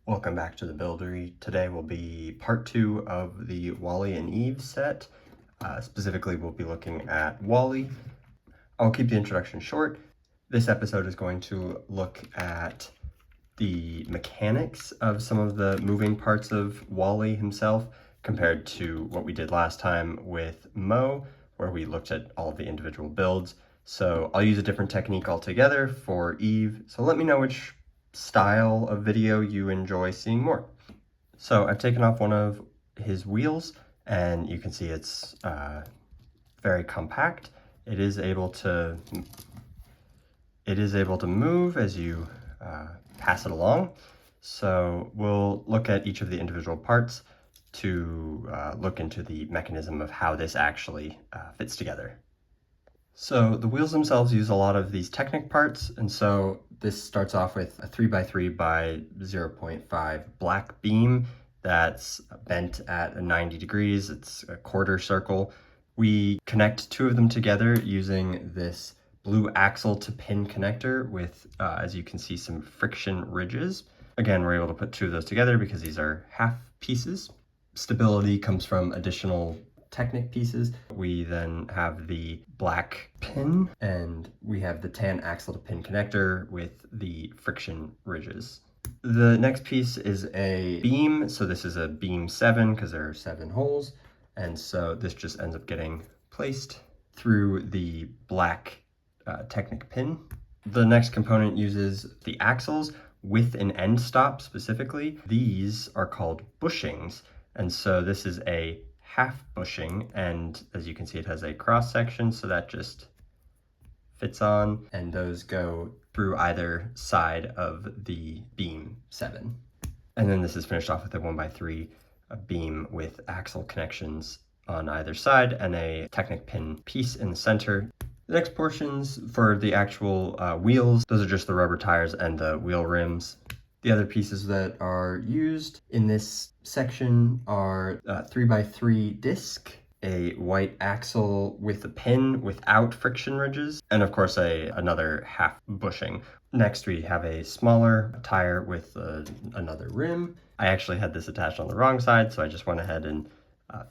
Welcome back to the Buildery. Today will be part 2 of the Wally and Eve set. Specifically, we'll be looking at Wally. I'll keep the introduction short. This episode is going to look at the mechanics of some of the moving parts of Wally himself compared to what we did last time with Mo, where we looked at all of the individual builds. So I'll use a different technique altogether for Eve. So let me know which style of video you enjoy seeing more. So I've taken off one of his wheels and you can see it's very compact. It is able to move as you pass it along. So we'll look at each of the individual parts to look into the mechanism of how this actually fits together. So the wheels themselves use a lot of these Technic parts, and so this starts off with a 3x3 by 0.5 black beam that's bent at 90 degrees. It's a quarter circle. We connect two of them together using this blue axle to pin connector with, as you can see, some friction ridges. Again, we're able to put two of those together because these are half pieces. Stability comes from additional Technic pieces. We then have the black pin and we have the tan axle to pin connector with the friction ridges. The next piece is a beam. So this is a beam 7 because there are 7 holes. And so this just ends up getting placed through the black Technic pin. The next component uses the axles with an end stop specifically. These are called bushings. And so this is a half bushing, and as you can see, it has a cross section, so that just fits on, and those go through either side of the beam 7. And then this is finished off with a 1x3 beam with axle connections on either side and a Technic pin piece in the center. The next portions for the actual wheels, those are just the rubber tires and the wheel rims. The other pieces that are used in this section are a 3x3 disc, a white axle with a pin without friction ridges, and of course another half bushing. Next we have a smaller tire with another rim. I actually had this attached on the wrong side, so I just went ahead and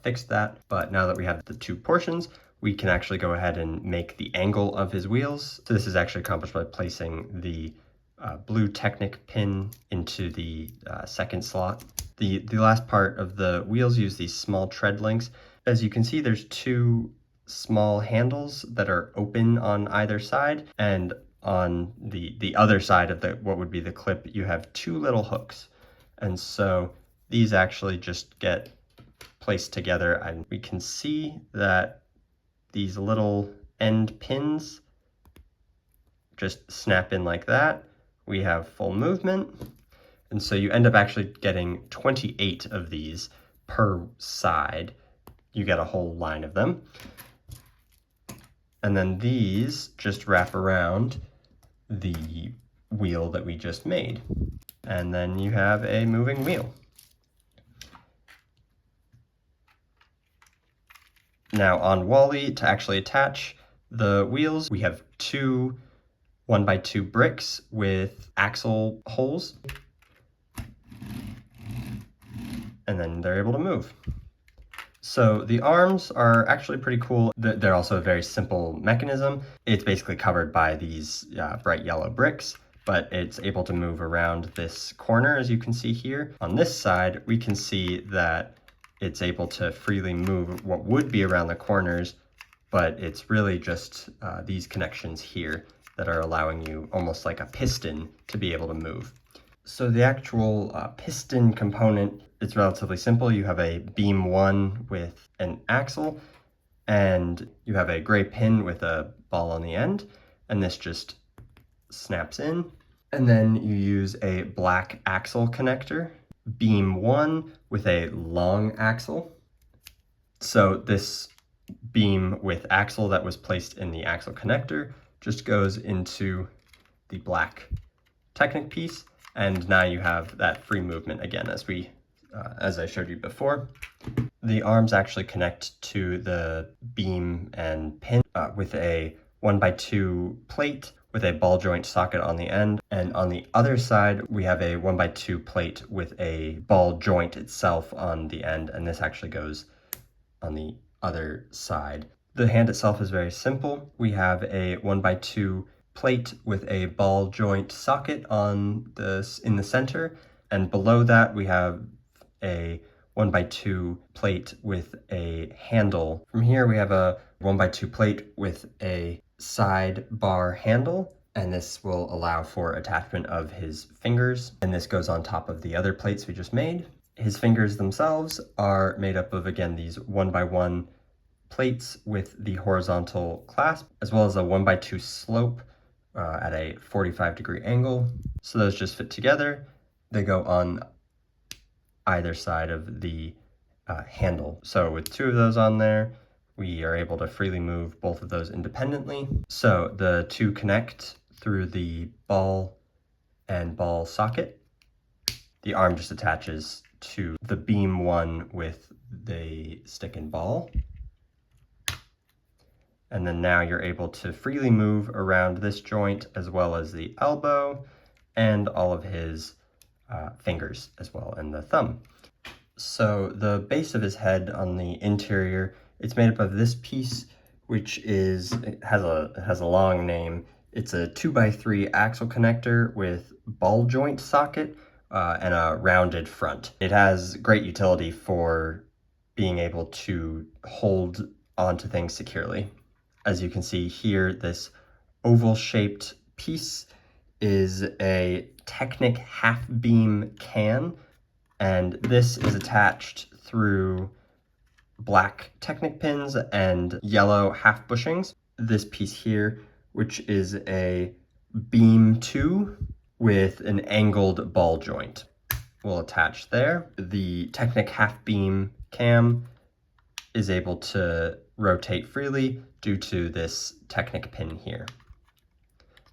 fixed that. But now that we have the two portions, we can actually go ahead and make the angle of his wheels. So this is actually accomplished by placing the blue Technic pin into the second slot. The last part of the wheels use these small tread links. As you can see, there's two small handles that are open on either side, and on the other side of what would be the clip, you have two little hooks. And so these actually just get placed together, and we can see that these little end pins just snap in like that. We have full movement, and so you end up actually getting 28 of these per side. You get a whole line of them. And then these just wrap around the wheel that we just made. And then you have a moving wheel. Now on Wally, to actually attach the wheels, we have two 1x2 bricks with axle holes, and then they're able to move. So the arms are actually pretty cool. They're also a very simple mechanism. It's basically covered by these bright yellow bricks, but it's able to move around this corner, as you can see here. On this side, we can see that it's able to freely move what would be around the corners, but it's really just these connections here that are allowing you almost like a piston to be able to move. So the actual piston component is relatively simple. You have a beam 1 with an axle, and you have a gray pin with a ball on the end, and this just snaps in. And then you use a black axle connector, beam 1 with a long axle. So this beam with axle that was placed in the axle connector just goes into the black Technic piece, and now you have that free movement again, as I showed you before. The arms actually connect to the beam and pin with a 1x2 plate with a ball joint socket on the end. And on the other side, we have a 1x2 plate with a ball joint itself on the end. And this actually goes on the other side. The hand itself is very simple. We have a 1x2 plate with a ball joint socket in the center. And below that, we have a 1x2 plate with a handle. From here, we have a 1x2 plate with a side bar handle, and this will allow for attachment of his fingers. And this goes on top of the other plates we just made. His fingers themselves are made up of, again, these 1x1 plates with the horizontal clasp, as well as a 1x2 slope at a 45-degree angle. So those just fit together. They go on either side of the handle. So with two of those on there, we are able to freely move both of those independently. So the two connect through the ball and ball socket. The arm just attaches to the beam one with the stick and ball. And then now you're able to freely move around this joint as well as the elbow and all of his fingers as well, and the thumb. So the base of his head on the interior, it's made up of this piece, which has a long name. It's a 2x3 axle connector with ball joint socket and a rounded front. It has great utility for being able to hold onto things securely. As you can see here, this oval-shaped piece is a Technic half-beam can, and this is attached through black Technic pins and yellow half bushings. This piece here, which is a beam 2 with an angled ball joint, will attach there. The Technic half-beam cam is able to rotate freely due to this Technic pin here,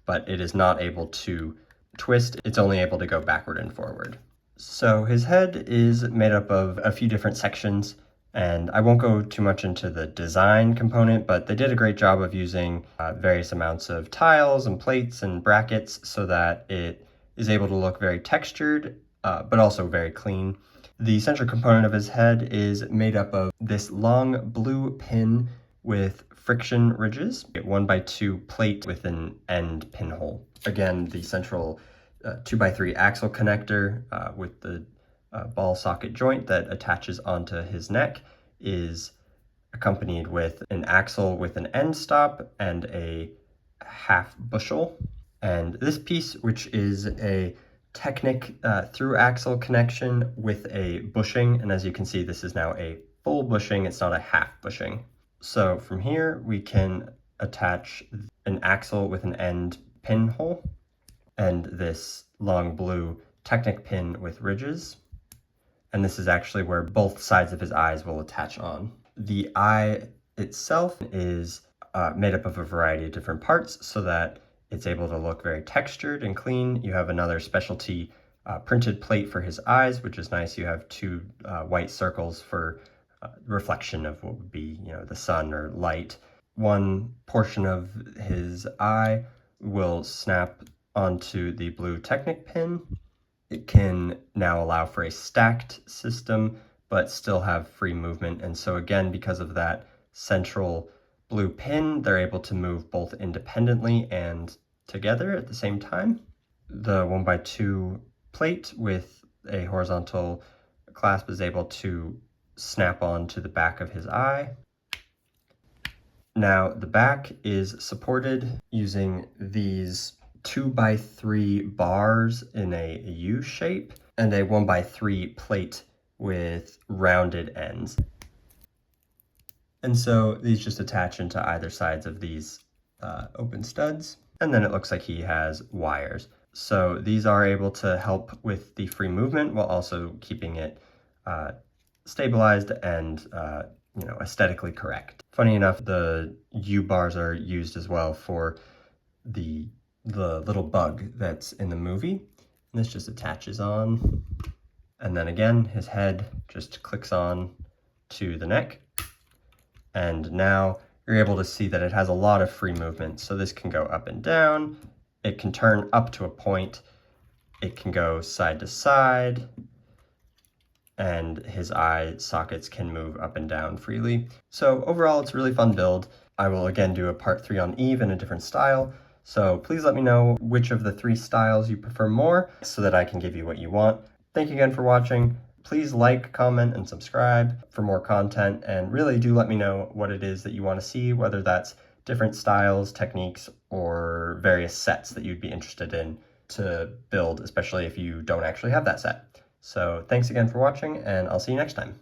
but it is not able to twist. It's only able to go backward and forward. So his head is made up of a few different sections, and I won't go too much into the design component, but they did a great job of using various amounts of tiles and plates and brackets so that it is able to look very textured, but also very clean. The central component of his head is made up of this long blue pin with friction ridges, a 1x2 plate with an end pinhole. Again, the central 2x3 axle connector with the ball socket joint that attaches onto his neck is accompanied with an axle with an end stop and a half bushel. And this piece, which is a Technic through axle connection with a bushing, and as you can see, this is now a full bushing, it's not a half bushing. So from here, we can attach an axle with an end pinhole and this long blue Technic pin with ridges. And this is actually where both sides of his eyes will attach on. The eye itself is made up of a variety of different parts so that it's able to look very textured and clean. You have another specialty printed plate for his eyes, which is nice. You have two white circles for reflection of what would be, the sun or light. One portion of his eye will snap onto the blue Technic pin. It can now allow for a stacked system, but still have free movement. And so again, because of that central blue pin, they're able to move both independently and together at the same time. The 1x2 plate with a horizontal clasp is able to snap on to the back of his eye. Now the back is supported using these 2x3 bars in a U shape and a 1x3 plate with rounded ends. And so these just attach into either sides of these open studs. And then it looks like he has wires. So these are able to help with the free movement while also keeping it stabilized and aesthetically correct. Funny enough, the U bars are used as well for the little bug that's in the movie. And this just attaches on. And then again, his head just clicks on to the neck. And now you're able to see that it has a lot of free movement. So this can go up and down, it can turn up to a point, it can go side to side, and his eye sockets can move up and down freely. So overall, it's a really fun build. I will again do a part 3 on Eve in a different style, so please let me know which of the 3 styles you prefer more so that I can give you what you want. Thank you again for watching. Please like, comment, and subscribe for more content, and really do let me know what it is that you want to see, whether that's different styles, techniques, or various sets that you'd be interested in to build, especially if you don't actually have that set. So thanks again for watching, and I'll see you next time.